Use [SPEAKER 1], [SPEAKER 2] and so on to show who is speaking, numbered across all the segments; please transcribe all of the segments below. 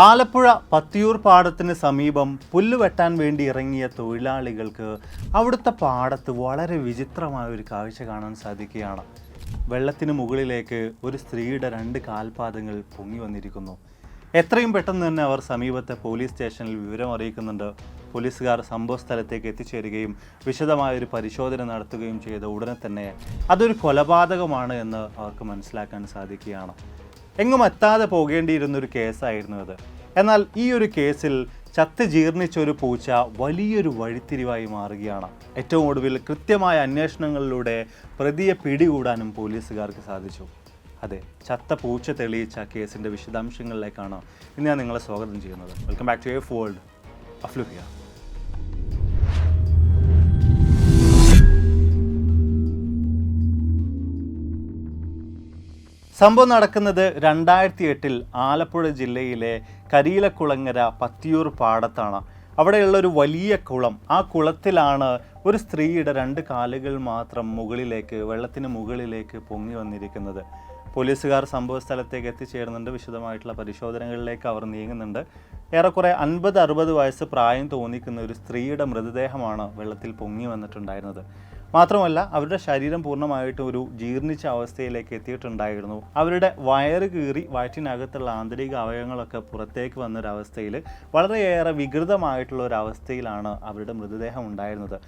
[SPEAKER 1] ആലപ്പുഴ പത്തിയൂർ പാടത്തിന് സമീപം പുല്ല് വെട്ടാൻ വേണ്ടി ഇറങ്ങിയ തൊഴിലാളികൾക്ക് അവിടുത്തെ പാടത്ത് വളരെ വിചിത്രമായ ഒരു കാഴ്ച കാണാൻ സാധിക്കുകയാണ്. വെള്ളത്തിന് മുകളിലേക്ക് ഒരു സ്ത്രീയുടെ 2 കാൽപാദങ്ങൾ പൊങ്ങി വന്നിരിക്കുന്നു. എത്രയും പെട്ടെന്ന് തന്നെ അവർ സമീപത്തെ പോലീസ് സ്റ്റേഷനിൽ വിവരം അറിയിക്കുന്നുണ്ട്. പോലീസുകാർ സംഭവ സ്ഥലത്തേക്ക് എത്തിച്ചേരുകയും വിശദമായൊരു പരിശോധന നടത്തുകയും ചെയ്ത ഉടനെ തന്നെ അതൊരു കൊലപാതകമാണ് എന്ന് അവർക്ക് മനസ്സിലാക്കാൻ സാധിക്കുകയാണ്. എങ്ങും എത്താതെ പോകേണ്ടിയിരുന്നൊരു കേസായിരുന്നു അത്. എന്നാൽ ഈ ഒരു കേസിൽ ചത്ത് ജീർണിച്ചൊരു പൂച്ച വലിയൊരു വഴിത്തിരിവായി മാറുകയാണ്. ഏറ്റവും ഒടുവിൽ കൃത്യമായ അന്വേഷണങ്ങളിലൂടെ പ്രതിയെ പിടികൂടാനും പോലീസുകാർക്ക് സാധിച്ചു. അതെ, ചത്ത പൂച്ച തെളിയിച്ച കേസിൻ്റെ വിശദാംശങ്ങളിലേക്കാണ് ഇന്ന് ഞാൻ നിങ്ങളെ സ്വാഗതം ചെയ്യുന്നത്. Welcome back to F world. അഫ്ലുഹിയ. സംഭവം നടക്കുന്നത് 2008 ആലപ്പുഴ ജില്ലയിലെ കരിയിലക്കുളങ്ങര പത്തിയൂർ പാടത്താണ്. അവിടെയുള്ള ഒരു വലിയ കുളം, ആ കുളത്തിലാണ് ഒരു സ്ത്രീയുടെ 2 കാലുകൾ മാത്രം വെള്ളത്തിന് മുകളിലേക്ക് പൊങ്ങി വന്നിരിക്കുന്നത്. പോലീസുകാർ സംഭവ സ്ഥലത്തേക്ക് എത്തിച്ചേരുന്നുണ്ട്. വിശദമായിട്ടുള്ള പരിശോധനകളിലേക്ക് അവർ നീങ്ങുന്നുണ്ട്. ഏറെക്കുറെ 50-60 വയസ്സ് പ്രായം തോന്നിക്കുന്ന ഒരു സ്ത്രീയുടെ മൃതദേഹമാണ് വെള്ളത്തിൽ പൊങ്ങി വന്നിട്ടുണ്ടായിരുന്നത്. മാത്രമല്ല അവരുടെ ശരീരം പൂർണ്ണമായിട്ടും ഒരു ജീർണിച്ച അവസ്ഥയിലേക്ക് എത്തിയിട്ടുണ്ടായിരുന്നു. അവരുടെ വയറ് കീറി വയറ്റിനകത്തുള്ള ആന്തരിക അവയവങ്ങളൊക്കെ പുറത്തേക്ക് വന്നൊരവസ്ഥയിൽ വളരെയേറെ വികൃതമായിട്ടുള്ള ഒരവസ്ഥയിലാണ് അവരുടെ മൃതദേഹം ഉണ്ടായിരുന്നത്.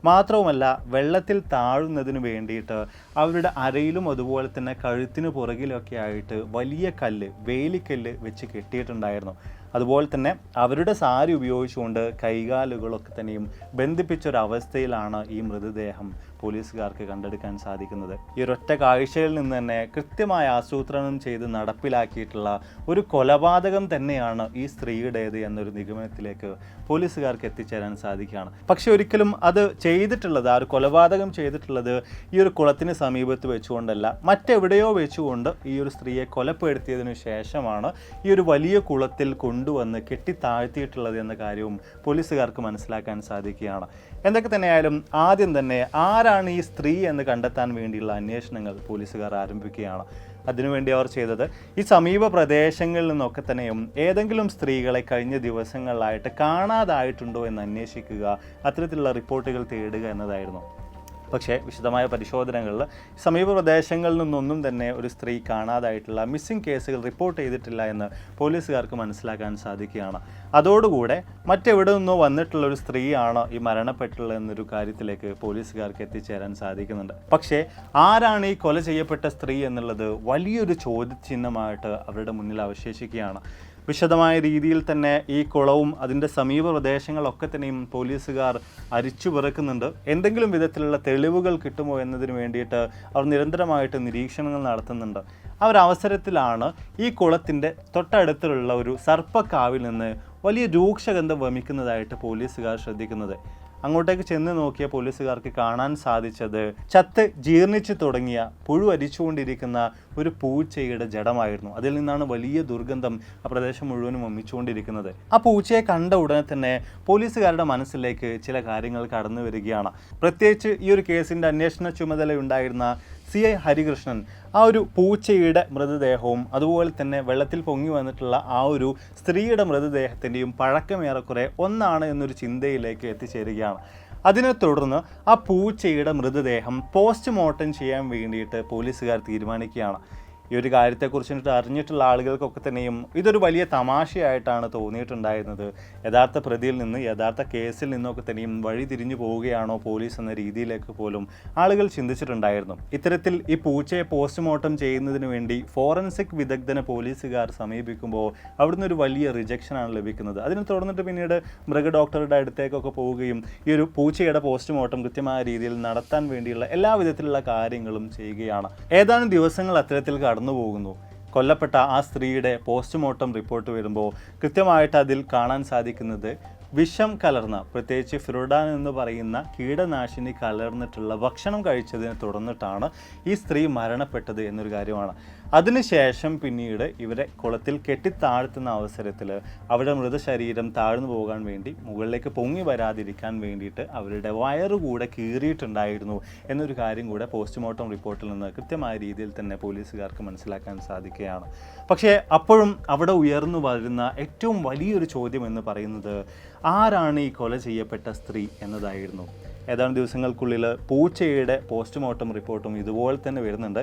[SPEAKER 1] മാത്രവുമല്ല വെള്ളത്തിൽ താഴുന്നതിന് വേണ്ടിയിട്ട് അവരുടെ അരയിലും അതുപോലെ തന്നെ കഴുത്തിന് പുറകിലൊക്കെ ആയിട്ട് വലിയ കല്ല്, വേലിക്കല്ല് വെച്ച് കെട്ടിയിട്ടുണ്ടായിരുന്നു. അതുപോലെ തന്നെ അവരുടെ സാരി ഉപയോഗിച്ചുകൊണ്ട് കൈകാലുകളൊക്കെ തന്നെയും ബന്ധിപ്പിച്ചൊരവസ്ഥയിലാണ് ഈ മൃതദേഹം പോലീസുകാർക്ക് കണ്ടെടുക്കാൻ സാധിക്കുന്നത്. ഈ ഒരൊറ്റ കാഴ്ചയിൽ നിന്ന് തന്നെ കൃത്യമായ ആസൂത്രണം ചെയ്ത് നടപ്പിലാക്കിയിട്ടുള്ള ഒരു കൊലപാതകം തന്നെയാണ് ഈ സ്ത്രീയുടേത് എന്നൊരു നിഗമനത്തിലേക്ക് പോലീസുകാർക്ക് എത്തിച്ചേരാൻ സാധിക്കുകയാണ്. പക്ഷെ ഒരിക്കലും അത് ചെയ്തിട്ടുള്ളത്, ആ ഒരു കൊലപാതകം ചെയ്തിട്ടുള്ളത് ഈ ഒരു കുളത്തിന് സമീപത്ത് വെച്ചുകൊണ്ടല്ല, മറ്റെവിടെയോ വെച്ചുകൊണ്ട് ഈ ഒരു സ്ത്രീയെ കൊലപ്പെടുത്തിയതിനു ശേഷമാണ് ഈ ഒരു വലിയ കുളത്തിൽ കൊണ്ടുവന്ന് കെട്ടിത്താഴ്ത്തിയിട്ടുള്ളത് എന്ന കാര്യവും പോലീസുകാർക്ക് മനസ്സിലാക്കാൻ സാധിക്കുകയാണ്. എന്തൊക്കെ തന്നെയായാലും ആദ്യം തന്നെ ആരാണ് ഈ സ്ത്രീ എന്ന് കണ്ടെത്താൻ വേണ്ടിയുള്ള അന്വേഷണങ്ങൾ പോലീസുകാർ ആരംഭിക്കുകയാണ്. അതിനുവേണ്ടി അവർ ചെയ്തത് ഈ സമീപ പ്രദേശങ്ങളിൽ നിന്നൊക്കെ തന്നെയും ഏതെങ്കിലും സ്ത്രീകളെ കഴിഞ്ഞ ദിവസങ്ങളിലായിട്ട് കാണാതായിട്ടുണ്ടോ എന്ന് അന്വേഷിക്കുക, അത്തരത്തിലുള്ള റിപ്പോർട്ടുകൾ തേടുക എന്നതായിരുന്നു. പക്ഷേ വിശദമായ പരിശോധനകളിൽ സമീപ പ്രദേശങ്ങളിൽ നിന്നൊന്നും തന്നെ ഒരു സ്ത്രീ കാണാതായിട്ടുള്ള മിസ്സിംഗ് കേസുകൾ റിപ്പോർട്ട് ചെയ്തിട്ടില്ല എന്ന് പോലീസുകാർക്ക് മനസ്സിലാക്കാൻ സാധിക്കുകയാണ്. അതോടുകൂടെ മറ്റെവിടെ നിന്നോ വന്നിട്ടുള്ള ഒരു സ്ത്രീയാണ് ഈ മരണപ്പെട്ടുള്ളത് എന്നൊരു കാര്യത്തിലേക്ക് പോലീസുകാർക്ക് എത്തിച്ചേരാൻ സാധിക്കുന്നുണ്ട്. പക്ഷേ ആരാണ് ഈ കൊല ചെയ്യപ്പെട്ട സ്ത്രീ എന്നുള്ളത് വലിയൊരു ചോദ്യചിഹ്നമായിട്ട് അവരുടെ മുന്നിൽ അവശേഷിക്കുകയാണ്. വിശദമായ രീതിയിൽ തന്നെ ഈ കുളവും അതിൻ്റെ സമീപ പ്രദേശങ്ങളൊക്കെ തന്നെയും പോലീസുകാർ അരിച്ചു പെറുക്കുന്നുണ്ട്. എന്തെങ്കിലും വിധത്തിലുള്ള തെളിവുകൾ കിട്ടുമോ എന്നതിന് വേണ്ടിയിട്ട് അവർ നിരന്തരമായിട്ട് നിരീക്ഷണങ്ങൾ നടത്തുന്നുണ്ട്. ആ ഒരു അവസരത്തിലാണ് ഈ കുളത്തിൻ്റെ തൊട്ടടുത്തുള്ള ഒരു സർപ്പക്കാവിൽ നിന്ന് വലിയ രൂക്ഷഗന്ധം വമിക്കുന്നതായിട്ട് പോലീസുകാർ ശ്രദ്ധിക്കുന്നത്. അങ്ങോട്ടേക്ക് ചെന്ന് നോക്കിയ പോലീസുകാർക്ക് കാണാൻ സാധിച്ചത് ചത്ത് ജീർണിച്ചു തുടങ്ങിയ പുഴു അരിച്ചുകൊണ്ടിരിക്കുന്ന ഒരു പൂച്ചയുടെ ജഡമായിരുന്നു. അതിൽ നിന്നാണ് വലിയ ദുർഗന്ധം ആ പ്രദേശം മുഴുവനും വമിച്ചുകൊണ്ടിരിക്കുന്നത്. ആ പൂച്ചയെ കണ്ട ഉടനെ തന്നെ പോലീസുകാരുടെ മനസ്സിലേക്ക് ചില കാര്യങ്ങൾ കടന്നു വരികയാണ്. പ്രത്യേകിച്ച് ഈ ഒരു കേസിൻ്റെ അന്വേഷണ ചുമതലയുണ്ടായിരുന്ന CI ഹരികൃഷ്ണൻ ആ ഒരു പൂച്ചയുടെ മൃതദേഹവും അതുപോലെ തന്നെ വെള്ളത്തിൽ പൊങ്ങി വന്നിട്ടുള്ള ആ ഒരു സ്ത്രീയുടെ മൃതദേഹത്തിൻ്റെയും പഴക്കമേറെക്കുറെ ഒന്നാണ് എന്നൊരു ചിന്തയിലേക്ക് എത്തിച്ചേരുകയാണ്. അതിനെ തുടർന്ന് ആ പൂച്ചയുടെ മൃതദേഹം പോസ്റ്റ്മോർട്ടം ചെയ്യാൻ വേണ്ടിയിട്ട് പോലീസുകാർ തീരുമാനിക്കുകയാണ്. ഈ ഒരു കാര്യത്തെക്കുറിച്ചിട്ട് അറിഞ്ഞിട്ടുള്ള ആളുകൾക്കൊക്കെ തന്നെയും ഇതൊരു വലിയ തമാശയായിട്ടാണ് തോന്നിയിട്ടുണ്ടായിരുന്നത്. യഥാർത്ഥ പ്രതിയിൽ നിന്ന്, യഥാർത്ഥ കേസിൽ നിന്നൊക്കെ തന്നെയും വഴി തിരിഞ്ഞു പോവുകയാണോ പോലീസ് എന്ന രീതിയിലേക്ക് പോലും ആളുകൾ ചിന്തിച്ചിട്ടുണ്ടായിരുന്നു. ഇത്തരത്തിൽ ഈ പൂച്ചയെ പോസ്റ്റ്മോർട്ടം ചെയ്യുന്നതിന് വേണ്ടി ഫോറൻസിക് വിദഗ്ധനെ പോലീസുകാർ സമീപിക്കുമ്പോൾ അവിടുന്ന് ഒരു വലിയ റിജക്ഷനാണ് ലഭിക്കുന്നത്. അതിനെ തുടർന്നിട്ട് പിന്നീട് മൃഗഡോക്ടറുടെ അടുത്തേക്കൊക്കെ പോവുകയും ഈ ഒരു പൂച്ചയുടെ പോസ്റ്റ്മോർട്ടം കൃത്യമായ രീതിയിൽ നടത്താൻ വേണ്ടിയുള്ള എല്ലാ വിധത്തിലുള്ള കാര്യങ്ങളും ചെയ്യുകയാണ്. ഏതാനും ദിവസങ്ങൾ അത്തരത്തിൽ കടന്നു പോകുന്നു. കൊല്ലപ്പെട്ട ആ സ്ത്രീയുടെ പോസ്റ്റ്മോർട്ടം റിപ്പോർട്ട് വരുമ്പോൾ കൃത്യമായിട്ട് അതിൽ കാണാൻ സാധിക്കുന്നത് വിഷം കലർന്ന, പ്രത്യേകിച്ച് ഫിറുഡാൻ എന്ന് പറയുന്ന കീടനാശിനി കലർന്നിട്ടുള്ള ഭക്ഷണം കഴിച്ചതിനെ തുടർന്നിട്ടാണ് ഈ സ്ത്രീ മരണപ്പെട്ടത് എന്നൊരു കാര്യമാണ്. അതിനുശേഷം പിന്നീട് ഇവരെ കുളത്തിൽ കെട്ടിത്താഴ്ത്തുന്ന അവസരത്തിൽ അവരുടെ മൃതശരീരം താഴ്ന്നു പോകാൻ വേണ്ടി മുകളിലേക്ക് പൊങ്ങി വരാതിരിക്കാൻ വേണ്ടിയിട്ട് അവരുടെ വയറുകൂടെ കീറിയിട്ടുണ്ടായിരുന്നു എന്നൊരു കാര്യം കൂടെ പോസ്റ്റ്മോർട്ടം റിപ്പോർട്ടിൽ നിന്ന് കൃത്യമായ രീതിയിൽ തന്നെ പോലീസുകാർക്ക് മനസ്സിലാക്കാൻ സാധിക്കുകയാണ്. പക്ഷേ അപ്പോഴും അവിടെ ഉയർന്നു വരുന്ന ഏറ്റവും വലിയൊരു ചോദ്യം എന്ന് പറയുന്നത് ആരാണ് ഈ കൊല ചെയ്യപ്പെട്ട സ്ത്രീ എന്നതായിരുന്നു. ഏതാനും ദിവസങ്ങൾക്കുള്ളിൽ പൂച്ചയുടെ പോസ്റ്റ്മോർട്ടം റിപ്പോർട്ടും ഇതുപോലെ തന്നെ വരുന്നുണ്ട്.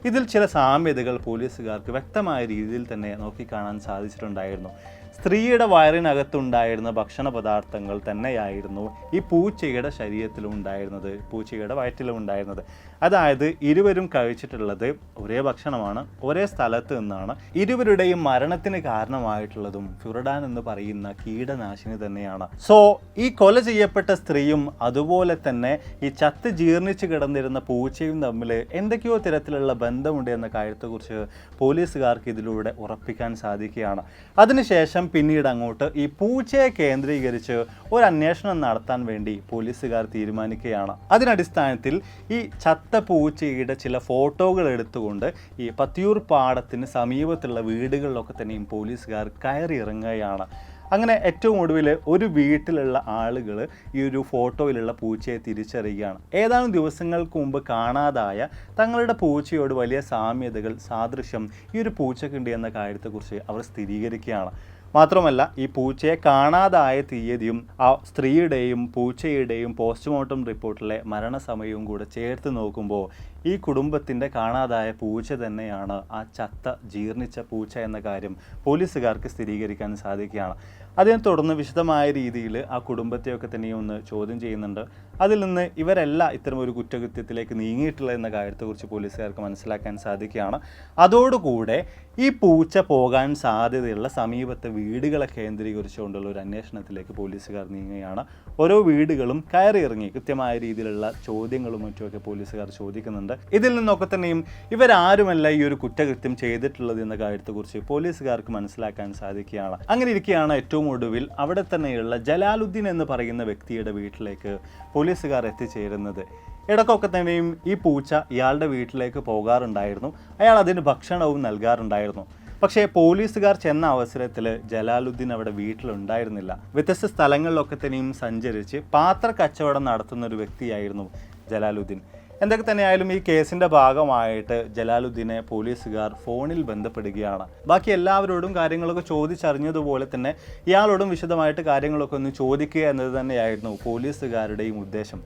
[SPEAKER 1] ഇതിൽ ചില സാമ്യതകൾ പോലീസുകാർക്ക് വ്യക്തമായ രീതിയിൽ തന്നെ നോക്കിക്കാണാൻ സാധിച്ചിട്ടുണ്ടായിരുന്നു. സ്ത്രീയുടെ വയറിനകത്തുണ്ടായിരുന്ന ഭക്ഷണ പദാർത്ഥങ്ങൾ തന്നെയായിരുന്നു ഈ പൂച്ചയുടെ ശരീരത്തിലും ഉണ്ടായിരുന്നത്, പൂച്ചയുടെ വയറ്റിലും ഉണ്ടായിരുന്നത്. അതായത് ഇരുവരും കഴിച്ചിട്ടുള്ളത് ഒരേ ഭക്ഷണമാണ്, ഒരേ സ്ഥലത്ത് നിന്നാണ്. ഇരുവരുടെയും മരണത്തിന് കാരണമായിട്ടുള്ളതും ഫ്യൂറഡാൻ എന്ന് പറയുന്ന കീടനാശിനി തന്നെയാണ്. സോ ഈ കൊല ചെയ്യപ്പെട്ട സ്ത്രീയും അതുപോലെ തന്നെ ഈ ചത്ത് ജീർണിച്ച് കിടന്നിരുന്ന പൂച്ചയും തമ്മിൽ എന്തൊക്കെയോ തരത്തിലുള്ള ബന്ധമുണ്ട് എന്ന കാര്യത്തെക്കുറിച്ച് പോലീസുകാർക്ക് ഇതിലൂടെ ഉറപ്പിക്കാൻ സാധിക്കുകയാണ്. അതിനുശേഷം പിന്നീട് അങ്ങോട്ട് ഈ പൂച്ചയെ കേന്ദ്രീകരിച്ച് ഒരു അന്വേഷണം നടത്താൻ വേണ്ടി പോലീസുകാർ തീരുമാനിക്കുകയാണ്. അതിനടിസ്ഥാനത്തിൽ ഈ ചത്ത പൂച്ചയുടെ ചില ഫോട്ടോകൾ എടുത്തുകൊണ്ട് ഈ പത്തിയൂർ പാടത്തിന് സമീപത്തുള്ള വീടുകളിലൊക്കെ തന്നെയും പോലീസുകാർ കയറി ഇറങ്ങുകയാണ്. അങ്ങനെ ഏറ്റവും ഒടുവിൽ ഒരു വീട്ടിലുള്ള ആളുകൾ ഈ ഒരു ഫോട്ടോയിലുള്ള പൂച്ചയെ തിരിച്ചറിയുകയാണ്. ഏതാനും ദിവസങ്ങൾക്ക് മുമ്പ് കാണാതായ തങ്ങളുടെ പൂച്ചയോട് വലിയ സാമ്യതകൾ, സാദൃശ്യം ഈ ഒരു പൂച്ചക്കുണ്ട് എന്ന കാര്യത്തെക്കുറിച്ച് അവർ സ്ഥിരീകരിക്കുകയാണ്. മാത്രമല്ല ഈ പൂച്ചയെ കാണാതായ തീയതിയും ആ സ്ത്രീയുടെയും പൂച്ചയുടെയും പോസ്റ്റ്മോർട്ടം റിപ്പോർട്ടിലെ മരണസമയവും കൂടെ ചേർത്ത് നോക്കുമ്പോൾ ഈ കുടുംബത്തിൻ്റെ കാണാതായ പൂച്ച തന്നെയാണ് ആ ചത്ത ജീർണിച്ച പൂച്ച എന്ന കാര്യം പോലീസുകാർക്ക് സ്ഥിരീകരിക്കാൻ സാധിക്കുകയാണ്. അതിനെ തുടർന്ന് വിശദമായ രീതിയിൽ ആ കുടുംബത്തെയൊക്കെ തന്നെയും ഒന്ന് ചോദ്യം ചെയ്യുന്നുണ്ട്. അതിൽ നിന്ന് ഇവരല്ല ഇത്തരമൊരു കുറ്റകൃത്യത്തിലേക്ക് നീങ്ങിയിട്ടുള്ളത് എന്ന കാര്യത്തെക്കുറിച്ച് പോലീസുകാർക്ക് മനസ്സിലാക്കാൻ സാധിക്കുകയാണ്. അതോടുകൂടെ ഈ പൂച്ച പോകാൻ സാധ്യതയുള്ള സമീപത്തെ വീടുകളെ കേന്ദ്രീകരിച്ചുകൊണ്ടുള്ള ഒരു അന്വേഷണത്തിലേക്ക് പോലീസുകാർ നീങ്ങുകയാണ്. ഓരോ വീടുകളും കയറിയിറങ്ങി കൃത്യമായ രീതിയിലുള്ള ചോദ്യങ്ങളും മറ്റുമൊക്കെ പോലീസുകാർ ചോദിക്കുന്നുണ്ട്. ഇതിൽ നിന്നൊക്കെ തന്നെയും ഇവരാരുമല്ല ഈ ഒരു കുറ്റകൃത്യം ചെയ്തിട്ടുള്ളത് എന്ന കാര്യത്തെക്കുറിച്ച് പോലീസുകാർക്ക് മനസ്സിലാക്കാൻ സാധിക്കുകയാണ്. അങ്ങനെ ഇരിക്കുകയാണ് ഏറ്റവും ഒടുവിൽ അവിടെ തന്നെയുള്ള ജലാലുദ്ദീൻ എന്ന് പറയുന്ന വ്യക്തിയുടെ വീട്ടിലേക്ക് പോലീസുകാർ എത്തിച്ചേരുന്നത്. ഇടയ്ക്കൊക്കെ തന്നെയും ഈ പൂച്ച ഇയാളുടെ വീട്ടിലേക്ക് പോകാറുണ്ടായിരുന്നു. അയാൾ അതിന് ഭക്ഷണവും നൽകാറുണ്ടായിരുന്നു. പക്ഷേ പോലീസുകാർ ചെന്ന അവസരത്തിൽ ജലാലുദ്ദീൻ അവിടെ വീട്ടിലുണ്ടായിരുന്നില്ല. വ്യത്യസ്ത സ്ഥലങ്ങളിലൊക്കെ തന്നെയും സഞ്ചരിച്ച് പാത്ര കച്ചവടം നടത്തുന്ന ഒരു വ്യക്തിയായിരുന്നു ജലാലുദ്ദീൻ. എന്തൊക്കെ തന്നെയായാലും ഈ കേസിൻ്റെ ഭാഗമായിട്ട് ജലാലുദ്ദീനെ പോലീസുകാർ ഫോണിൽ ബന്ധപ്പെടുകയാണ്. ബാക്കി എല്ലാവരോടും കാര്യങ്ങളൊക്കെ ചോദിച്ചറിഞ്ഞതുപോലെ തന്നെ ഇയാളോടും വിശദമായിട്ട് കാര്യങ്ങളൊക്കെ ഒന്ന് ചോദിക്കുക എന്നത് തന്നെയായിരുന്നു പോലീസുകാരുടെയും ഉദ്ദേശം.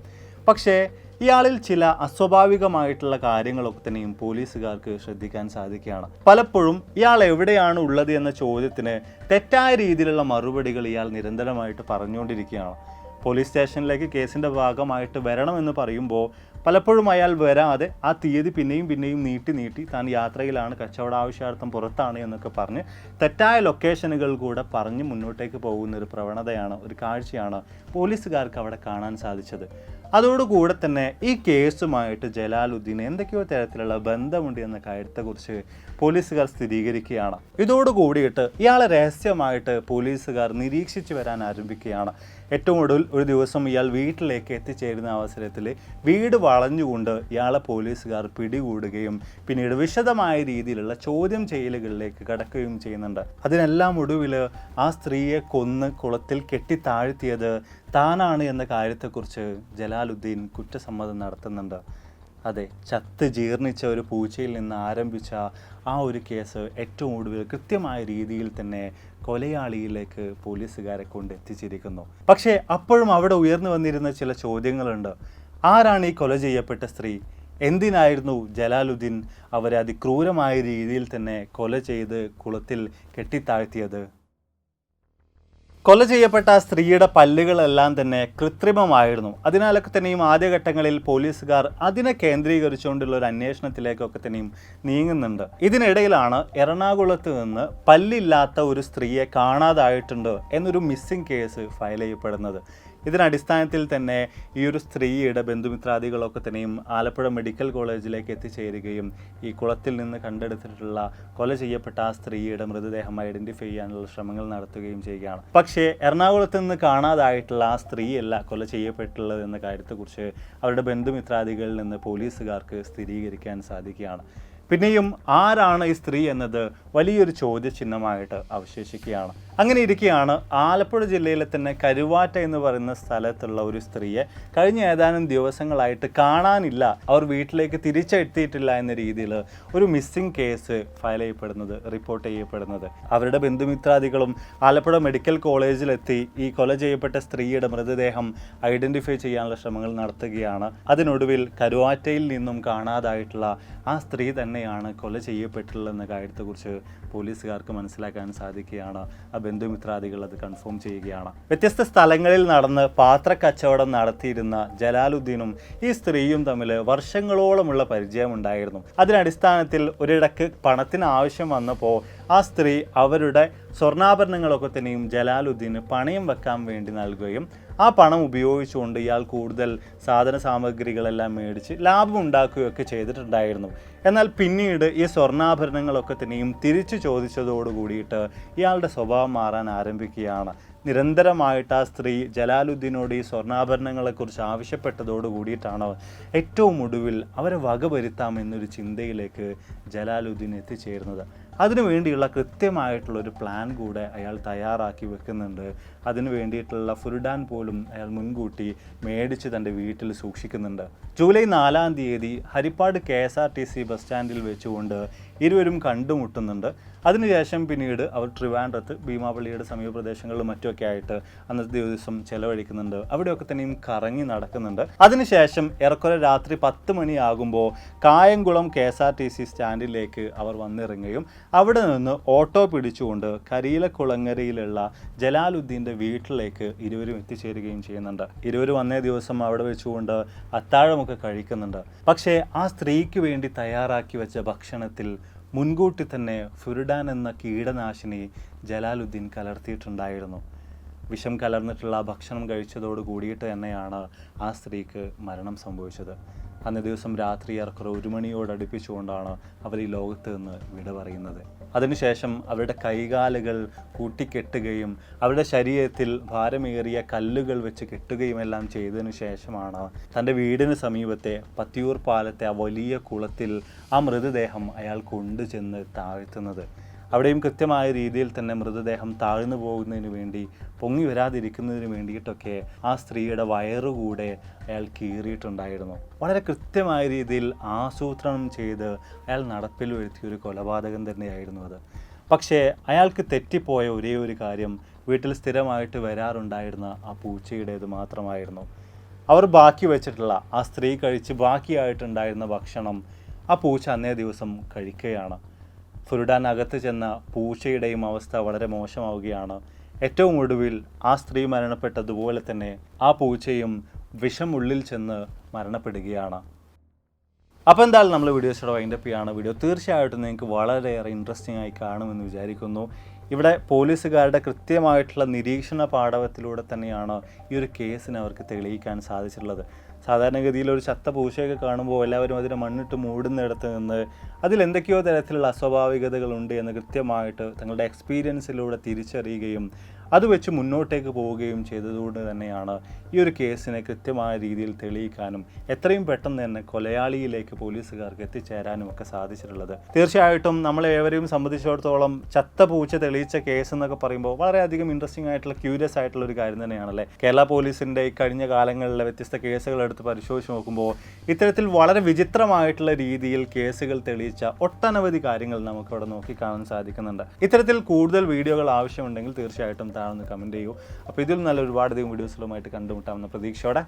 [SPEAKER 1] പക്ഷേ ഇയാളിൽ ചില അസ്വാഭാവികമായിട്ടുള്ള കാര്യങ്ങളൊക്കെ തന്നെയും പോലീസുകാർക്ക് ശ്രദ്ധിക്കാൻ സാധിക്കുകയാണ്. പലപ്പോഴും ഇയാൾ എവിടെയാണ് ഉള്ളത് എന്ന ചോദ്യത്തിന് തെറ്റായ രീതിയിലുള്ള മറുപടികൾ ഇയാൾ നിരന്തരമായിട്ട് പറഞ്ഞുകൊണ്ടിരിക്കുകയാണ്. പോലീസ് സ്റ്റേഷനിലേക്ക് കേസിൻ്റെ ഭാഗമായിട്ട് വരണമെന്ന് പറയുമ്പോൾ പലപ്പോഴും അയാൾ വരാതെ ആ തീയതി പിന്നെയും നീട്ടി താൻ യാത്രയിലാണ്, കച്ചവട ആവശ്യാർത്ഥം പുറത്താണ് എന്നൊക്കെ പറഞ്ഞ് തെറ്റായ ലൊക്കേഷനുകൾ കൂടെ പറഞ്ഞ് മുന്നോട്ടേക്ക് പോകുന്ന ഒരു പ്രവണതയാണ്, ഒരു കാഴ്ചയാണ് പോലീസുകാർക്ക് അവിടെ കാണാൻ സാധിച്ചത്. അതോടുകൂടെ തന്നെ ഈ കേസുമായിട്ട് ജലാലുദ്ദീൻ എന്തൊക്കെയോ തരത്തിലുള്ള ബന്ധമുണ്ട് എന്ന കാര്യത്തെക്കുറിച്ച് പോലീസുകാർ സ്ഥിരീകരിക്കുകയാണ്. ഇതോടുകൂടിയിട്ട് ഇയാളെ രഹസ്യമായിട്ട് പോലീസുകാർ നിരീക്ഷിച്ചു വരാൻ ആരംഭിക്കുകയാണ്. ഏറ്റവും ഒടുവിൽ ഒരു ദിവസം ഇയാൾ വീട്ടിലേക്ക് എത്തിച്ചേരുന്ന അവസരത്തിൽ വീട് വളഞ്ഞുകൊണ്ട് ഇയാളെ പോലീസുകാർ പിടികൂടുകയും പിന്നീട് വിശദമായ രീതിയിലുള്ള ചോദ്യം ചെയ്യലുകളിലേക്ക് കടക്കുകയും ചെയ്യുന്നുണ്ട്. അതിനെല്ലാം ഒടുവിൽ ആ സ്ത്രീയെ കൊന്ന് കുളത്തിൽ കെട്ടിത്താഴ്ത്തിയത് താനാണ് എന്ന കാര്യത്തെക്കുറിച്ച് ജലാലുദ്ദീൻ കുറ്റസമ്മതം നടത്തുന്നുണ്ട്. അതെ, ചത്ത് ജീർണിച്ച ഒരു പൂച്ചയിൽ നിന്ന് ആരംഭിച്ച ആ ഒരു കേസ് ഏറ്റവും ഒടുവിൽ കൃത്യമായ രീതിയിൽ തന്നെ കൊലയാളിയിലേക്ക് പോലീസുകാരെ കൊണ്ട് എത്തിച്ചിരിക്കുന്നു. പക്ഷേ അപ്പോഴും അവിടെ ഉയർന്നു വന്നിരുന്ന ചില ചോദ്യങ്ങളുണ്ട്. ആരാണ് ഈ കൊല ചെയ്യപ്പെട്ട സ്ത്രീ? എന്തിനായിരുന്നു ജലാലുദ്ദീൻ അവരെ അതിക്രൂരമായ രീതിയിൽ തന്നെ കൊല ചെയ്ത് കുളത്തിൽ കെട്ടിത്താഴ്ത്തിയത്? കൊല ചെയ്യപ്പെട്ട ആ സ്ത്രീയുടെ പല്ലുകളെല്ലാം തന്നെ കൃത്രിമമായിരുന്നു. അതിനാലൊക്കെ തന്നെയും ആദ്യഘട്ടങ്ങളിൽ പോലീസുകാർ അതിനെ കേന്ദ്രീകരിച്ചുകൊണ്ടുള്ള ഒരു അന്വേഷണത്തിലേക്കൊക്കെ തന്നെയും നീങ്ങുന്നുണ്ട്. ഇതിനിടയിലാണ് എറണാകുളത്ത് നിന്ന് പല്ലില്ലാത്ത ഒരു സ്ത്രീയെ കാണാതായിട്ടുണ്ട് എന്നൊരു മിസ്സിംഗ് കേസ് ഫയൽ ചെയ്യപ്പെടുന്നത്. ഇതിനടിസ്ഥാനത്തിൽ തന്നെ ഈ ഒരു സ്ത്രീയുടെ ബന്ധുമിത്രാദികളൊക്കെ തന്നെയും ആലപ്പുഴ മെഡിക്കൽ കോളേജിലേക്ക് എത്തിച്ചേരുകയും ഈ കുളത്തിൽ നിന്ന് കണ്ടെടുത്തിട്ടുള്ള കൊല ചെയ്യപ്പെട്ട ആ സ്ത്രീയുടെ മൃതദേഹം ഐഡൻറ്റിഫൈ ചെയ്യാനുള്ള ശ്രമങ്ങൾ നടത്തുകയും ചെയ്യുകയാണ്. പക്ഷേ എറണാകുളത്ത് നിന്ന് കാണാതായിട്ടുള്ള ആ സ്ത്രീയല്ല കൊല ചെയ്യപ്പെട്ടുള്ളത് എന്ന കാര്യത്തെക്കുറിച്ച് അവരുടെ ബന്ധുമിത്രാദികളിൽ നിന്ന് പോലീസുകാർക്ക് സ്ഥിരീകരിക്കാൻ സാധിക്കുകയാണ്. പിന്നെയും ആരാണ് ഈ സ്ത്രീ എന്നത് വലിയൊരു ചോദ്യചിഹ്നമായിട്ട് അവശേഷിക്കുകയാണ്. അങ്ങനെ ഇരിക്കെയാണ് ആലപ്പുഴ ജില്ലയിലെ തന്നെ കരുവാറ്റ എന്ന് പറയുന്ന സ്ഥലത്തുള്ള ഒരു സ്ത്രീയെ കഴിഞ്ഞ ഏതാനും ദിവസങ്ങളായിട്ട് കാണാനില്ല, അവർ വീട്ടിലേക്ക് തിരിച്ചെത്തിയിട്ടില്ല എന്ന രീതിയിൽ ഒരു മിസ്സിംഗ് കേസ് ഫയൽ ചെയ്യപ്പെടുന്നത്, റിപ്പോർട്ട് ചെയ്യപ്പെടുന്നത്. അവരുടെ ബന്ധുമിത്രാദികളും ആലപ്പുഴ മെഡിക്കൽ കോളേജിലെത്തി ഈ കൊല ചെയ്യപ്പെട്ട സ്ത്രീയുടെ മൃതദേഹം ഐഡന്റിഫൈ ചെയ്യാനുള്ള ശ്രമങ്ങൾ നടത്തുകയാണ്. അതിനൊടുവിൽ കരുവാറ്റയിൽ നിന്നും കാണാതായിട്ടുള്ള ആ സ്ത്രീ തന്നെയാണ് കൊല ചെയ്യപ്പെട്ടിട്ടുള്ളതെന്ന കാര്യത്തെക്കുറിച്ച് പോലീസുകാർക്ക് മനസ്സിലാക്കാൻ സാധിക്കുകയാണ്. ആ ബന്ധുമിത്രാദികൾ അത് കൺഫേം ചെയ്യുകയാണ്. വ്യത്യസ്ത സ്ഥലങ്ങളിൽ നടന്ന് പാത്രക്കച്ചവടം നടത്തിയിരുന്ന ജലാലുദ്ദീനും ഈ സ്ത്രീയും തമ്മിൽ വർഷങ്ങളോളമുള്ള പരിചയമുണ്ടായിരുന്നു. അതിനടിസ്ഥാനത്തിൽ ഒരിടക്ക് പണത്തിന് ആവശ്യം വന്നപ്പോൾ ആ സ്ത്രീ അവരുടെ സ്വർണ്ണാഭരണങ്ങളൊക്കെ തന്നെയും ജലാലുദ്ദീന് പണയം വെക്കാൻ വേണ്ടി നൽകുകയും ആ പണം ഉപയോഗിച്ചുകൊണ്ട് ഇയാൾ കൂടുതൽ സാധന സാമഗ്രികളെല്ലാം മേടിച്ച് ലാഭം ഉണ്ടാക്കുകയൊക്കെ ചെയ്തിട്ടുണ്ടായിരുന്നു. എന്നാൽ പിന്നീട് ഈ സ്വർണ്ണാഭരണങ്ങളൊക്കെ തന്നെയും തിരിച്ചു ചോദിച്ചതോട് കൂടിയിട്ട് ഇയാളുടെ സ്വഭാവം മാറാൻ ആരംഭിക്കുകയാണ്. നിരന്തരമായിട്ട് ആ സ്ത്രീ ജലാലുദ്ദീനോട് ഈ സ്വർണ്ണാഭരണങ്ങളെക്കുറിച്ച് ആവശ്യപ്പെട്ടതോട് കൂടിയിട്ടാണ് ഏറ്റവും ഒടുവിൽ അവരെ വകവരുത്താമെന്നൊരു ചിന്തയിലേക്ക് ജലാലുദ്ദീൻ എത്തിച്ചേരുന്നത്. അതിനു വേണ്ടിയുള്ള കൃത്യമായിട്ടുള്ളൊരു പ്ലാൻ കൂടെ അയാൾ തയ്യാറാക്കി വെക്കുന്നുണ്ട്. അതിനു വേണ്ടിയിട്ടുള്ള ഫുർഡാൻ പോലും അയാൾ മുൻകൂട്ടി മേടിച്ച് തൻ്റെ വീട്ടിൽ സൂക്ഷിക്കുന്നുണ്ട്. ജൂലൈ 4-ാം തീയതി ഹരിപ്പാട് KSRTC ബസ് സ്റ്റാൻഡിൽ വെച്ചുകൊണ്ട് ഇരുവരും കണ്ടുമുട്ടുന്നുണ്ട്. അതിനുശേഷം പിന്നീട് അവർ ട്രിവാൻഡ്രത്ത് ഭീമാപള്ളിയുടെ സമീപ പ്രദേശങ്ങളിലും മറ്റുമൊക്കെ ആയിട്ട് അന്നത്തെ ദിവസം ചെലവഴിക്കുന്നുണ്ട്. അവിടെയൊക്കെ തന്നെയും കറങ്ങി നടക്കുന്നുണ്ട്. അതിനുശേഷം ഏറെക്കുറെ രാത്രി 10 മണിയാകുമ്പോൾ കായംകുളം KSRTC സ്റ്റാൻഡിലേക്ക് അവർ വന്നിറങ്ങുകയും അവിടെ നിന്ന് ഓട്ടോ പിടിച്ചുകൊണ്ട് കരിയിലക്കുളങ്ങരയിലുള്ള ജലാലുദ്ദീൻ്റെ വീട്ടിലേക്ക് ഇരുവരും എത്തിച്ചേരുകയും ചെയ്യുന്നുണ്ട്. ഇരുവരും അന്നേ ദിവസം അവിടെ വെച്ചുകൊണ്ട് അത്താഴമൊക്കെ കഴിക്കുന്നുണ്ട്. പക്ഷേ ആ സ്ത്രീക്ക് വേണ്ടി തയ്യാറാക്കി വെച്ച ഭക്ഷണത്തിൽ മുൻകൂട്ടി തന്നെ ഫുർഡാൻ എന്ന കീടനാശിനി ജലാലുദ്ദീൻ കലർത്തിയിട്ടുണ്ടായിരുന്നു. വിഷം കലർന്നിട്ടുള്ള ഭക്ഷണം കഴിച്ചതോട് കൂടിയിട്ട് തന്നെയാണ് ആ സ്ത്രീക്ക് മരണം സംഭവിച്ചത്. അന്നേ ദിവസം രാത്രി ഏറെക്കുറെ 1 മണിയോടടുപ്പിച്ചുകൊണ്ടാണ് അവർ ഈ ലോകത്ത് നിന്ന് വിട പറയുന്നത്. അതിനുശേഷം അവരുടെ കൈകാലുകൾ കൂട്ടിക്കെട്ടുകയും അവരുടെ ശരീരത്തിൽ ഭാരമേറിയ കല്ലുകൾ വെച്ച് കെട്ടുകയും എല്ലാം ചെയ്തതിനു ശേഷമാണ് തൻ്റെ വീടിന് സമീപത്തെ പത്തിയൂർ പാലത്തെ ആ വലിയ കുളത്തിൽ ആ മൃതദേഹം അയാൾ കൊണ്ടുചെന്ന് താഴ്ത്തുന്നത്. അവിടെയും കൃത്യമായ രീതിയിൽ തന്നെ മൃതദേഹം താഴ്ന്നു പോകുന്നതിന് വേണ്ടി, പൊങ്ങി വരാതിരിക്കുന്നതിന് വേണ്ടിയിട്ടൊക്കെ ആ സ്ത്രീയുടെ വയറുകൂടെ അയാൾ കീറിയിട്ടുണ്ടായിരുന്നു. വളരെ കൃത്യമായ രീതിയിൽ ആസൂത്രണം ചെയ്ത് അയാൾ നടപ്പിൽ വരുത്തിയൊരു കൊലപാതകം തന്നെയായിരുന്നു അത്. പക്ഷേ അയാൾക്ക് തെറ്റിപ്പോയ ഒരേ ഒരു കാര്യം വീട്ടിൽ സ്ഥിരമായിട്ട് വരാറുണ്ടായിരുന്ന ആ പൂച്ചയുടേത് മാത്രമായിരുന്നു. അവർ ബാക്കി വെച്ചിട്ടുള്ള, ആ സ്ത്രീ കഴിച്ച് ബാക്കിയായിട്ടുണ്ടായിരുന്ന ഭക്ഷണം ആ പൂച്ച അന്നേ ദിവസം കഴിക്കുകയാണ്. ഫുർഡാൻ അകത്ത് ചെന്ന പൂച്ചയുടെയും അവസ്ഥ വളരെ മോശമാവുകയാണ്. ഏറ്റവും ഒടുവിൽ ആ സ്ത്രീ മരണപ്പെട്ടതുപോലെ തന്നെ ആ പൂച്ചയും വിഷം ഉള്ളിൽ ചെന്ന് മരണപ്പെടുകയാണ്. അപ്പോൾ എന്തായാലും നമ്മൾ വീഡിയോസോടെ വൈൻഡപ്പ് ചെയ്യാണ്. വീഡിയോ തീർച്ചയായിട്ടും നിങ്ങൾക്ക് വളരെയേറെ ഇൻട്രസ്റ്റിംഗ് ആയി കാണുമെന്ന് വിചാരിക്കുന്നു. ഇവിടെ പോലീസുകാരുടെ കൃത്യമായിട്ടുള്ള നിരീക്ഷണ പാടവത്തിലൂടെ തന്നെയാണ് ഈ ഒരു കേസിനെ അവർക്ക് തെളിയിക്കാൻ സാധിച്ചിട്ടുള്ളത്. സാധാരണഗതിയിൽ ഒരു ചത്ത പൂച്ചയൊക്കെ കാണുമ്പോൾ എല്ലാവരും അതിനെ മണ്ണിട്ട് മൂടുന്നിടത്ത് നിന്ന് അതിലെന്തൊക്കെയോ തരത്തിലുള്ള അസ്വാഭാവികതകളുണ്ട് എന്ന് കൃത്യമായിട്ട് തങ്ങളുടെ എക്സ്പീരിയൻസിലൂടെ തിരിച്ചറിയുകയും അത് വെച്ച് മുന്നോട്ടേക്ക് പോവുകയും ചെയ്തതുകൊണ്ട് തന്നെയാണ് ഈ ഒരു കേസിനെ കൃത്യമായ രീതിയിൽ തെളിയിക്കാനും എത്രയും പെട്ടെന്ന് തന്നെ കൊലയാളിയിലേക്ക് പോലീസുകാർക്ക് എത്തിച്ചേരാനും ഒക്കെ സാധിച്ചിട്ടുള്ളത്. തീർച്ചയായിട്ടും നമ്മളേവരെയും സംബന്ധിച്ചിടത്തോളം ചത്ത പൂച്ച തെളിയിച്ച കേസ് എന്നൊക്കെ പറയുമ്പോൾ വളരെയധികം ഇൻട്രസ്റ്റിംഗ് ആയിട്ടുള്ള, ക്യൂരിയസ് ആയിട്ടുള്ള ഒരു കാര്യം തന്നെയാണല്ലേ. കേരള പോലീസിൻ്റെ കഴിഞ്ഞ കാലങ്ങളിലെ വ്യത്യസ്ത കേസുകൾ എടുത്ത് പരിശോധിച്ച് നോക്കുമ്പോൾ ഇത്തരത്തിൽ വളരെ വിചിത്രമായിട്ടുള്ള രീതിയിൽ കേസുകൾ തെളിയിച്ച ഒട്ടനവധി കാര്യങ്ങൾ നമുക്കവിടെ നോക്കിക്കാണാൻ സാധിക്കുന്നുണ്ട്. ഇത്തരത്തിൽ കൂടുതൽ വീഡിയോകൾ ആവശ്യമുണ്ടെങ്കിൽ തീർച്ചയായിട്ടും താഴെ കമൻറ്റ് ചെയ്യൂ. അപ്പോൾ ഇതിൽ നല്ല ഒരുപാടധികം വീഡിയോസുകളുമായിട്ട് കണ്ടുമുട്ടാമെന്ന പ്രതീക്ഷയോടെ